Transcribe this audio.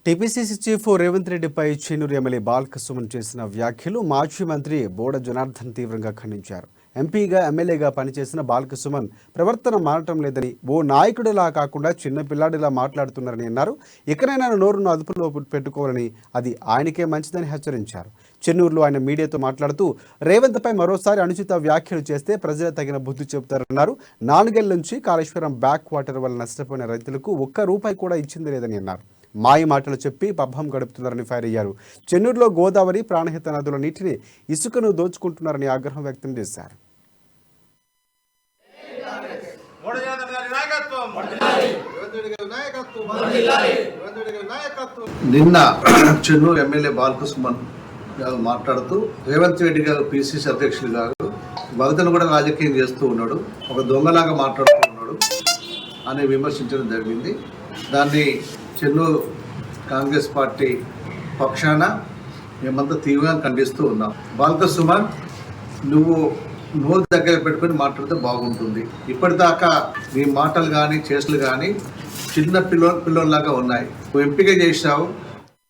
TPCC chief Revanth రెడ్డిపై Chennur MLA Balka Suman చేసిన వ్యాఖ్యలు మాజీ మంత్రి బోడ జనార్దన్ తీవ్రంగా ఖండించారు. ఎంపీగా ఎమ్మెల్యేగా పనిచేసిన బాల్కసుమన్ ప్రవర్తన మారటం లేదని, ఓ నాయకుడిలా కాకుండా చిన్న పిల్లాడిలా మాట్లాడుతున్నారని అన్నారు. ఇకనైనా నోరును అదుపులో పెట్టుకోవాలని, అది ఆయనకే మంచిదని హెచ్చరించారు. చెన్నూరులో ఆయన మీడియాతో మాట్లాడుతూ రేవంత్పై మరోసారి అనుచిత వ్యాఖ్యలు చేస్తే ప్రజలు తగిన బుద్ధి చెబుతారన్నారు. 4 ఏళ్ల నుంచి కాళేశ్వరం బ్యాక్ వాటర్ వల్ల నష్టపోయిన రైతులకు ₹1 కూడా ఇచ్చింది లేదని అన్నారు. మాయ మాటలు చెప్పి పబ్బం గడుపుతున్నారని ఫైర్ అయ్యారు. చెన్నూరులో గోదావరి, ప్రాణహిత నదుల నీటిని ఇసుకను దోచుకుంటున్నారని ఆగ్రహం వ్యక్తం చేశారు. నిన్న చెన్నూరు ఎమ్మెల్యే బాల్కసుమన్ గారు మాట్లాడుతూ రేవంత్ రెడ్డి గారు పిసిసి అధ్యక్షులు గారు భక్తులను కూడా రాజకీయం చేస్తూ ఉన్నాడు, ఒక దొంగలాగా మాట్లాడుతూ ఉన్నాడు అని విమర్శించడం జరిగింది. దాన్ని చెన్నూరు కాంగ్రెస్ పార్టీ పక్షాన మేమంతా తీవ్రంగా ఖండిస్తూ ఉన్నాం. బాల్కసుమన్, నువ్వు నోరు దగ్గర పెట్టుకొని మాట్లాడితే బాగుంటుంది. ఇప్పటిదాకా నీ మాటలు కానీ చేష్టలు కానీ చిన్న పిల్లోళ్ళలాగా ఉన్నాయి. నువ్వు ఎంపిక చేసావు,